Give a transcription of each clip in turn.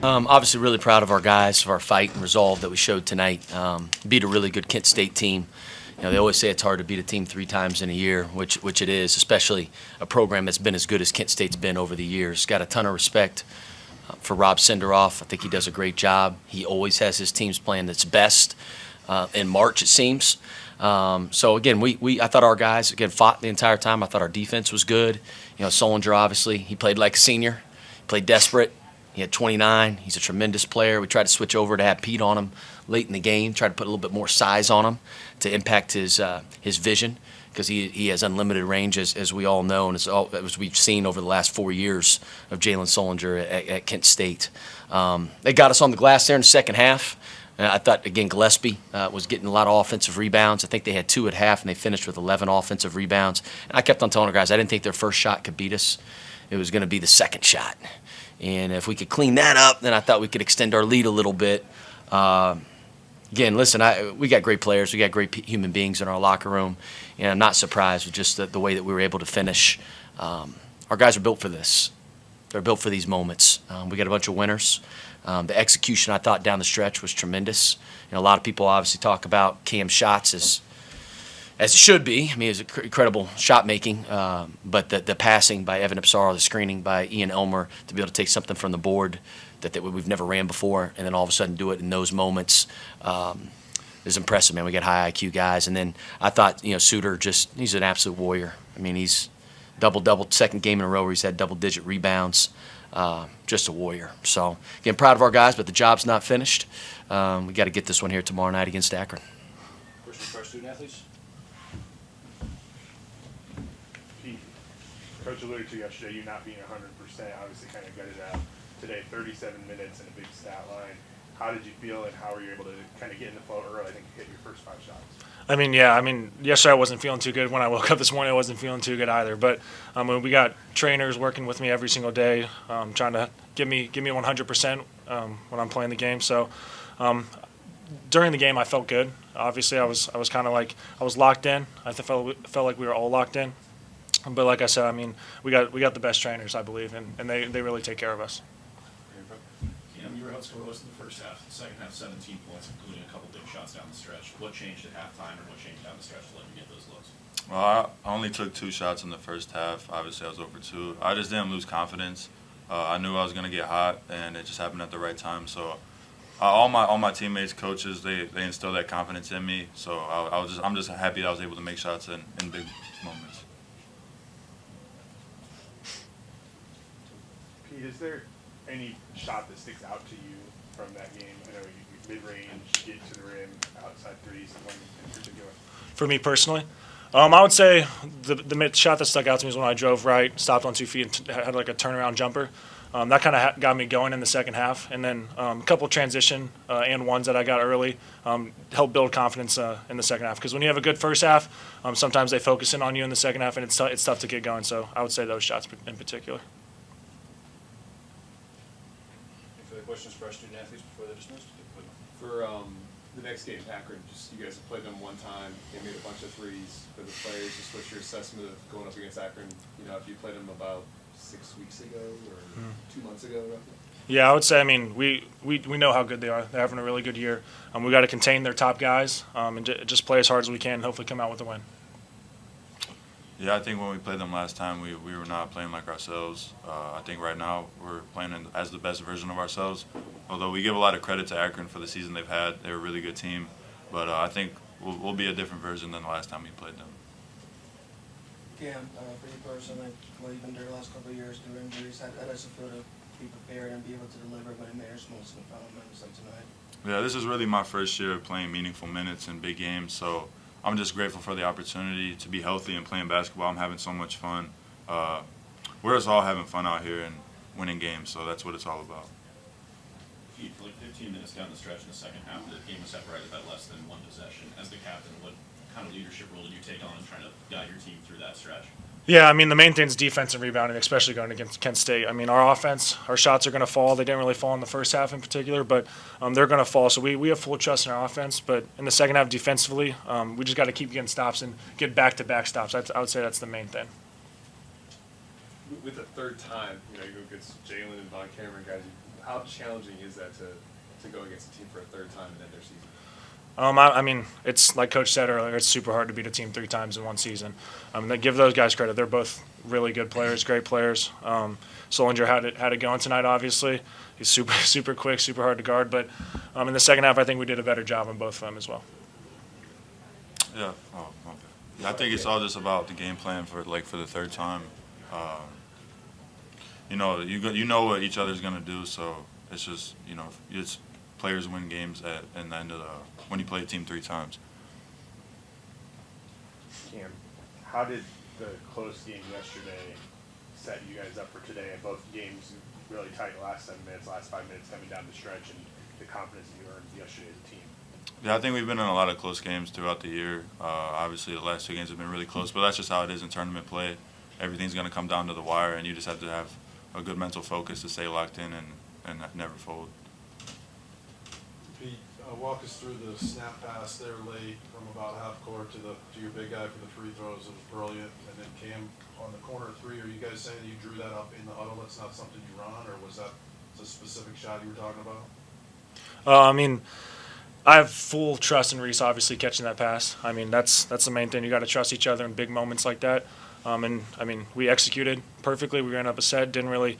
Obviously, really proud of our guys, of our fight and resolve that we showed tonight. Beat a really good Kent State team. They always say it's hard to beat a team 3 times in a year, which it is, especially a program that's been as good as Kent State's been over the years. Got a ton of respect for Rob Senderoff. I think he does a great job. He always has his teams playing that's best in March, it seems. So again, I thought our guys again fought the entire time. I thought our defense was good. Solinger obviously he played like a senior, he played desperate. He had 29. He's a tremendous player. We tried to switch over to have Pete on him late in the game, tried to put a little bit more size on him to impact his vision because he has unlimited range, as we all know, and as we've seen over the last 4 years of Jalen Solinger at Kent State. They got us on the glass there in the second half. I thought, again, Gillespie was getting a lot of offensive rebounds. I think they had 2 at half, and they finished with 11 offensive rebounds. And I kept on telling our guys I didn't think their first shot could beat us. It was going to be the second shot. And if we could clean that up, then I thought we could extend our lead a little bit. Again, listen, we got great players. We got great human beings in our locker room. And I'm not surprised with just the way that we were able to finish. Our guys are built for this. They're built for these moments. We got a bunch of winners. The execution, I thought, down the stretch was tremendous. A lot of people obviously talk about Cam's shots as it should be. I mean, it was incredible shot making, but the passing by Evan Ipsar, the screening by Ian Elmer to be able to take something from the board that we've never ran before, and then all of a sudden do it in those moments is impressive, man. We got high IQ guys, and then I thought Suder he's an absolute warrior. I mean, he's double second game in a row where he's had double-digit rebounds. Just a warrior. So again, proud of our guys, but the job's not finished. We got to get this one here tomorrow night against Akron. Questions for our student athletes? Coach alluded to yesterday, you not being 100%, obviously kind of gutted out today, 37 minutes and a big stat line. How did you feel, and how were you able to kind of get in the flow early? I think you hit your first 5 shots. Yesterday I wasn't feeling too good. When I woke up this morning, I wasn't feeling too good either. But we got trainers working with me every single day, trying to give me 100% when I'm playing the game. So during the game, I felt good. Obviously, I was kind of like I was locked in. I felt like we were all locked in. But like I said, we got the best trainers, I believe, and they really take care of us. You were outscored in the first half. The second half, 17 points, including a couple big shots down the stretch. What changed at halftime, or what changed down the stretch to let you get those looks? Well, I only took 2 shots in the first half. Obviously, I was over 2. I just didn't lose confidence. I knew I was going to get hot, and it just happened at the right time. So all my teammates, coaches, they instilled that confidence in me. So I'm just happy that I was able to make shots in big moments. Pete, is there any shot that sticks out to you from that game? I know you mid-range, get to the rim, outside threes, one in particular. For me personally, I would say the shot that stuck out to me was when I drove right, stopped on 2 feet, and had like a turnaround jumper. That kind of got me going in the second half. And then a couple transition and ones that I got early helped build confidence in the second half. Because when you have a good first half, sometimes they focus in on you in the second half, and it's tough to get going. So I would say those shots in particular. Questions for our student athletes before they're dismissed? For the next game, Akron, you guys have played them one time. They made a bunch of threes for the players. Just what's your assessment of going up against Akron? If you played them about 6 weeks ago or 2 months ago, roughly. Yeah, I would say. We know how good they are. They're having a really good year. We got to contain their top guys and just play as hard as we can. And hopefully, come out with a win. Yeah, I think when we played them last time, we were not playing like ourselves. I think right now we're playing as the best version of ourselves. Although we give a lot of credit to Akron for the season they've had. They're a really good team. But I think we'll be a different version than the last time we played them. Cam, for you personally, what you've been doing the last couple of years through injuries, how does it feel to be prepared and be able to deliver when it matters most in the final minutes like tonight? Yeah, this is really my first year of playing meaningful minutes in big games. So I'm just grateful for the opportunity to be healthy and playing basketball. I'm having so much fun. We're just all having fun out here and winning games, so that's what it's all about. Pete, for like 15 minutes down the stretch in the second half, the game was separated by less than 1 possession. As the captain, what kind of leadership role did you take on in trying to guide your team through that stretch? Yeah, the main thing is defense and rebounding, especially going against Kent State. Our offense, our shots are going to fall. They didn't really fall in the first half in particular, but they're going to fall. So we have full trust in our offense. But in the second half, defensively, we just got to keep getting stops and get back-to-back stops. I would say that's the main thing. With the third time, you go against Jalen and Von Cameron, guys, how challenging is that to go against a team for a third time and end their season? I mean, it's like Coach said earlier, it's super hard to beat a team 3 times in one season. They give those guys credit. They're both really good players, great players. Solinger had it going tonight, obviously. He's super quick, super hard to guard. But in the second half, I think we did a better job on both of them as well. Yeah. Oh, okay. Yeah, I think it's all just about the game plan for the third time. You know what each other's gonna do, so it's just it's players win games in the end of when you play a team 3 times. Cam, how did the close game yesterday set you guys up for today? And both games really tight last 7 minutes, last 5 minutes coming down the stretch, and the confidence that you earned yesterday as a team. Yeah, I think we've been in a lot of close games throughout the year. Obviously, the last 2 games have been really close, but that's just how it is in tournament play. Everything's going to come down to the wire, and you just have to have a good mental focus to stay locked in and never fold. Pete, walk us through the snap pass there late from about half court to your big guy for the free throws. It was brilliant. And then Cam on the corner 3. Are you guys saying that you drew that up in the huddle? That's not something you run, or was that a specific shot you were talking about? I mean, I have full trust in Reese, obviously, catching that pass. I mean, that's the main thing. You got to trust each other in big moments like that. And I mean, we executed perfectly. We ran up a set, didn't really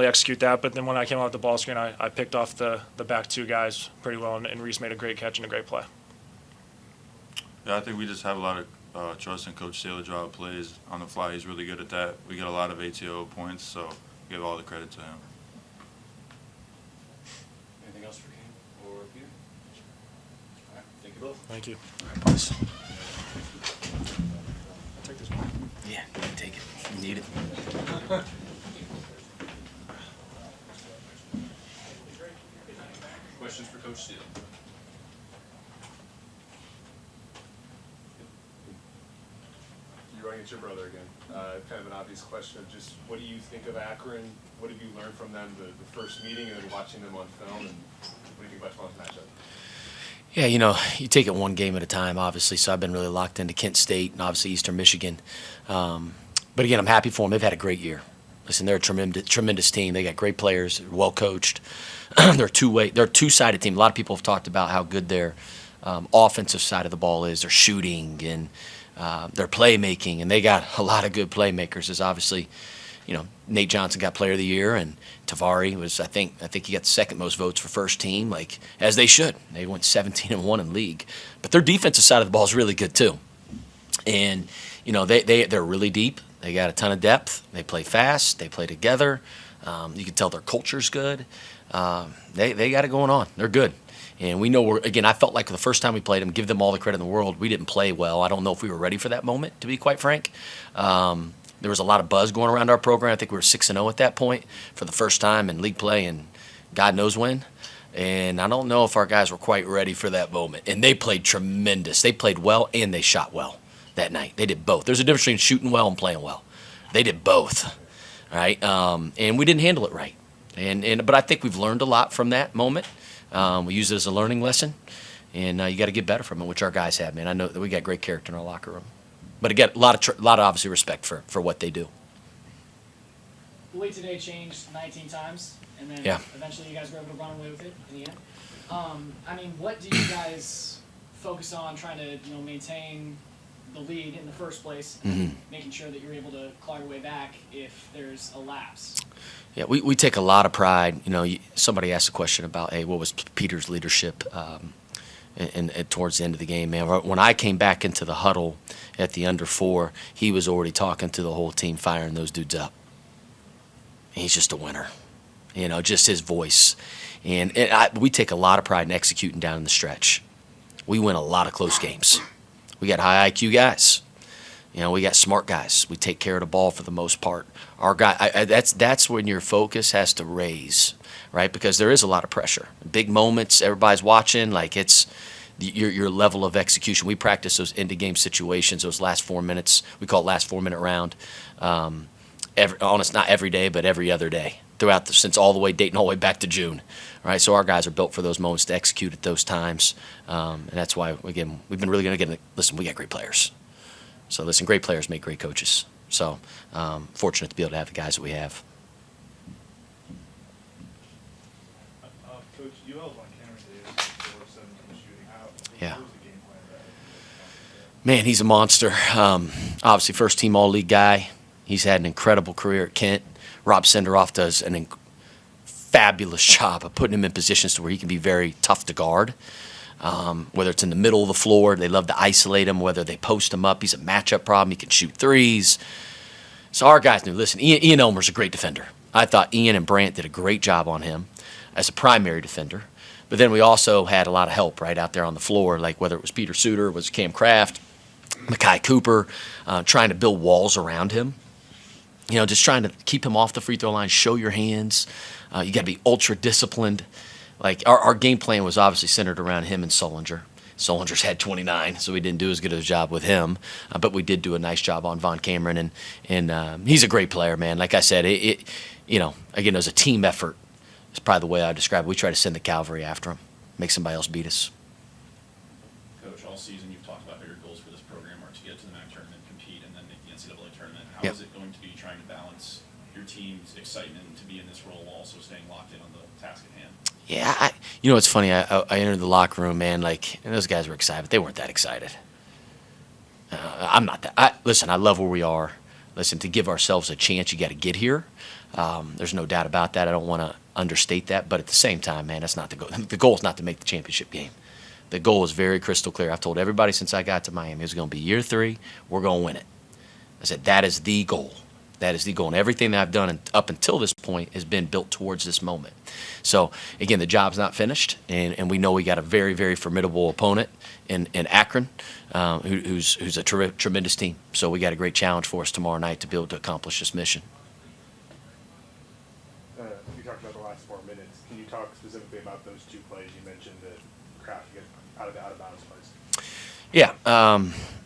execute that. But then when I came off the ball screen, I picked off the back 2 guys pretty well, and Reese made a great catch and a great play. Yeah, I think we just have a lot of trust in Coach Steele to draw up plays on the fly. He's really good at that. We get a lot of ATO points, so give all the credit to him. Anything else for Cam or Peter? All right, thank you both. Thank you. Take this one. Yeah, take it. You need it. Questions for Coach Steele? You're running at your brother again. Kind of an obvious question of just what do you think of Akron? What have you learned from them the first meeting and then watching them on film? And what do you think about tomorrow's matchup? Yeah, you take it one game at a time, obviously. So I've been really locked into Kent State and obviously Eastern Michigan. But again, I'm happy for them. They've had a great year. Listen, they're a tremendous team. They got great players, well coached. They're a two-sided team. A lot of people have talked about how good their offensive side of the ball is. Their shooting and their playmaking, and they got a lot of good playmakers. There's obviously, Nate Johnson got Player of the Year, and Tavari was, I think he got the second most votes for first team, like as they should. They went 17-1 in league, but their defensive side of the ball is really good too. And they're really deep. They got a ton of depth. They play fast. They play together. You can tell their culture's good. They got it going on. They're good. And we know I felt like the first time we played them, give them all the credit in the world, we didn't play well. I don't know if we were ready for that moment, to be quite frank. There was a lot of buzz going around our program. I think we were 6-0 at that point for the first time in league play, and God knows when. And I don't know if our guys were quite ready for that moment. And they played tremendous. They played well, and they shot well that night. They did both. There's a difference between shooting well and playing well. They did both, all right? And we didn't handle it right. But I think we've learned a lot from that moment. We use it as a learning lesson, and you got to get better from it, which our guys have, man. I know that we got great character in our locker room. But again, a lot of obviously respect for what they do. The league today changed 19 times, and then eventually you guys were able to run away with it in the end. I mean, what do you guys focus on trying to maintain the lead in the first place, and making sure that you're able to claw your way back if there's a lapse? Yeah, we take a lot of pride. Somebody asked a question about, hey, what was Peter's leadership and towards the end of the game, man. When I came back into the huddle at the under 4, he was already talking to the whole team, firing those dudes up. And he's just a winner, just his voice. And we take a lot of pride in executing down in the stretch. We win a lot of close games. We got high IQ guys. We got smart guys. We take care of the ball for the most part. Our guy, that's when your focus has to raise, right? Because there is a lot of pressure. Big moments, everybody's watching. Like it's your level of execution. We practice those end-of-game situations, those last 4 minutes. We call it last 4-minute round. Not every day, but every other day since all the way dating all the way back to June, right? So our guys are built for those moments to execute at those times, and that's why again we've been really going to get. Listen, we got great players. So listen, great players make great coaches. So fortunate to be able to have the guys that we have. Coach, you held on camera today for 17 shooting. Yeah. What was the game plan there? Man, he's a monster. Obviously, first team All League guy. He's had an incredible career at Kent. Rob Senderoff does an fabulous job of putting him in positions to where he can be very tough to guard. Whether it's in the middle of the floor, they love to isolate him. Whether they post him up, he's a matchup problem. He can shoot threes. So our guys knew, listen, Ian Elmer's a great defender. I thought Ian and Brant did a great job on him as a primary defender. But then we also had a lot of help right out there on the floor, like whether it was Peter Suder, was Cam Kraft, Makai Cooper, trying to build walls around him. You know, just trying to keep him off the free throw line, show your hands. You got to be ultra disciplined. Like our game plan was obviously centered around him and Solinger. Solinger's had 29, so we didn't do as good a job with him. But we did do a nice job on Von Cameron, and he's a great player, man. Like I said, you know, again, it was a team effort. It's probably the way I describe it. We try to send the cavalry after him, make somebody else beat us. Coach, all season you've talked about how your goals for this program are to get to the MAC tournament, compete, and then make the NCAA tournament. How Yep. is it going to be trying to balance your team's excitement to be in this role while also staying locked in on the task at hand? Yeah, you know, it's funny. I entered the locker room, man, like, and those guys were excited, but they weren't that excited. I'm not that. Listen, I love where we are. Listen, to give ourselves a chance, you got to get here. There's no doubt about that. I don't want to understate that, but at the same time, man, that's not the goal. The goal is not to make the championship game. The goal is very crystal clear. I've told everybody since I got to Miami, it was going to be year 3. We're going to win it. I said, that is the goal. That is the goal. And everything that I've done up until this point has been built towards this moment. So, again, the job's not finished, and we know we got a very, very formidable opponent in Akron, who's a tremendous team. So we got a great challenge for us tomorrow night to be able to accomplish this mission. You talked about the last 4 minutes. Can you talk specifically about those 2 plays you mentioned, the Kraft to get out of bounds plays? Yeah.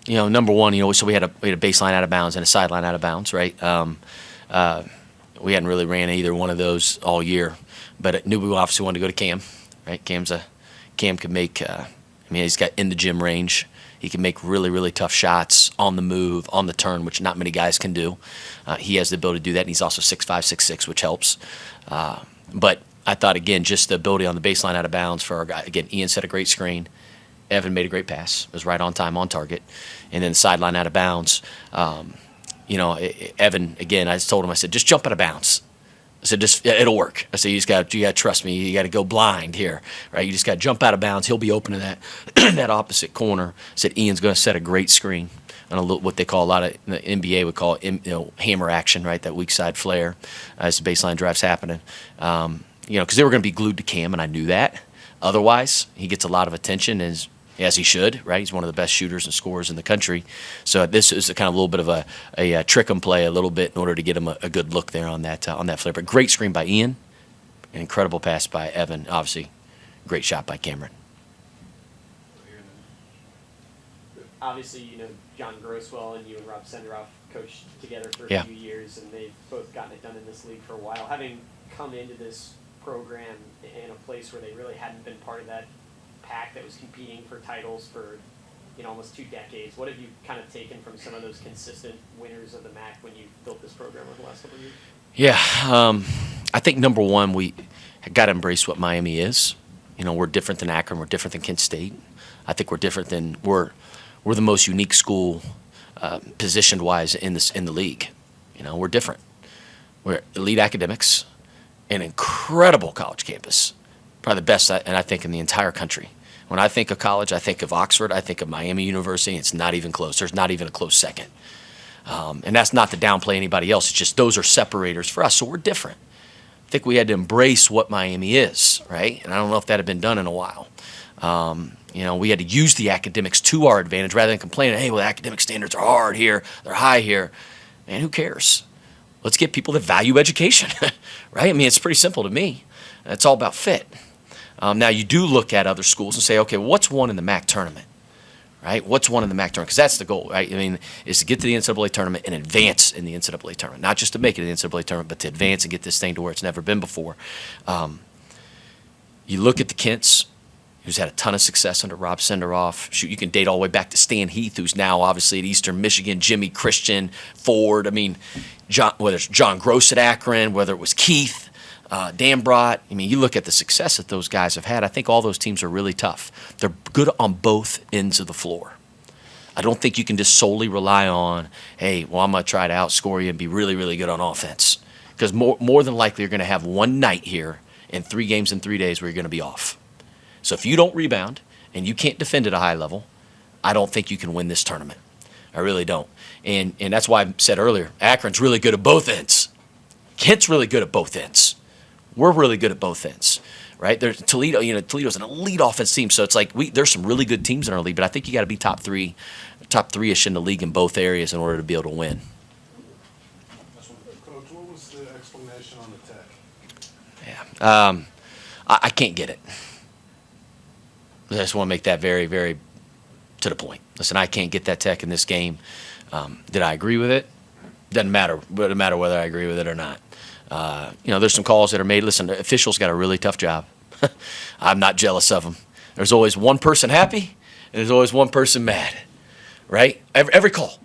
You know, number one, you know, so we had a baseline out of bounds and a sideline out of bounds, right? We hadn't really ran either one of those all year, but I knew we obviously wanted to go to Cam, right? Cam could make. I mean, he's got in the gym range. He can make really, really tough shots on the move, on the turn, which not many guys can do. He has the ability to do that, and he's also 6'5", 6'6", which helps. But I thought, again, just the ability on the baseline out of bounds for our guy. Again, Ian set a great screen. Evan made a great pass. It was right on time, on target. And then the sideline out of bounds. You know, Evan, again, I just told him, I said, just jump out of bounds. I said, it'll work. I said, you got to trust me. You got to go blind here, right? You just got to jump out of bounds. He'll be open to that that opposite corner. I said, Ian's going to set a great screen on what they call a lot of the NBA would call hammer action, right? That weak side flare as the baseline drive's happening. You know, because they were going to be glued to Cam, and I knew that. Otherwise, he gets a lot of attention as he should, right? He's one of the best shooters and scorers in the country. So this is a kind of a little bit of a trick him play a little bit in order to get him a good look there on that flare. But great screen by Ian, an incredible pass by Evan. Obviously, great shot by Cameron. Obviously, you know, John Grosswell and you and Rob Senderoff coached together for Yeah. a few years, and they've both gotten it done in this league for a while. Having come into this program in a place where they really hadn't been part of that pack that was competing for titles for, you know, almost 2 decades, what have you kind of taken from some of those consistent winners of the MAC when you built this program over the last couple of years? Yeah, I think number one, we got to embrace what Miami is. You know, we're different than Akron. We're different than Kent State. I think we're different than we're the most unique school positioned wise in the league. You know, we're different. We're elite academics, an incredible college campus, probably the best, and I think in the entire country. When I think of college, I think of Oxford. I think of Miami University. It's not even close. There's not even a close second. And that's not to downplay anybody else. It's just those are separators for us. So we're different. I think we had to embrace what Miami is, right? And I don't know if that had been done in a while. You know, we had to use the academics to our advantage rather than complaining, hey, well, the academic standards are hard here. They're high here. Man, who cares? Let's get people that value education, right? I mean, it's pretty simple to me. It's all about fit. Now, you do look at other schools and say, okay, well, what's one in the MAC tournament, right? What's one in the MAC tournament? Because that's the goal, right? I mean, is to get to the NCAA tournament and advance in the NCAA tournament. Not just to make it in the NCAA tournament, but to advance and get this thing to where it's never been before. You look at the Kents, who's had a ton of success under Rob Senderoff. Shoot, you can date all the way back to Stan Heath, who's now obviously at Eastern Michigan, Jimmy Christian, Ford. I mean, whether it's John Gross at Akron, whether it was Keith, Dambrot. I mean, you look at the success that those guys have had. I think all those teams are really tough. They're good on both ends of the floor. I don't think you can just solely rely on, hey, well, I'm going to try to outscore you and be really, really good on offense. Because more than likely you're going to have one night here in 3 games in 3 days where you're going to be off. So if you don't rebound and you can't defend at a high level, I don't think you can win this tournament. I really don't. And that's why I said earlier, Akron's really good at both ends. Kent's really good at both ends. We're really good at both ends. Right? There's Toledo, Toledo's an elite offense team, so it's like there's some really good teams in our league, but I think you got to be top three-ish in the league in both areas in order to be able to win. Coach, what was the explanation on the tech? Yeah. I can't get it. I just want to make that very, very to the point. Listen, I can't get that tech in this game. Did I agree with it? Doesn't matter. It doesn't matter whether I agree with it or not. There's some calls that are made. Listen, the officials got a really tough job. I'm not jealous of them. There's always one person happy, and there's always one person mad, right? Every call.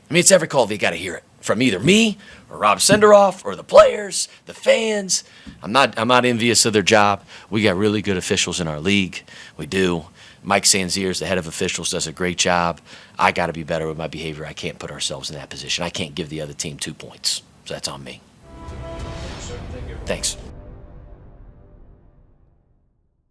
I mean, it's every call that you got to hear it from either me or Rob Senderoff or the players, the fans. I'm not envious of their job. We got really good officials in our league. We do. Mike Sanziers, the head of officials, does a great job. I got to be better with my behavior. I can't put ourselves in that position. I can't give the other team 2 points. So that's on me. Thanks.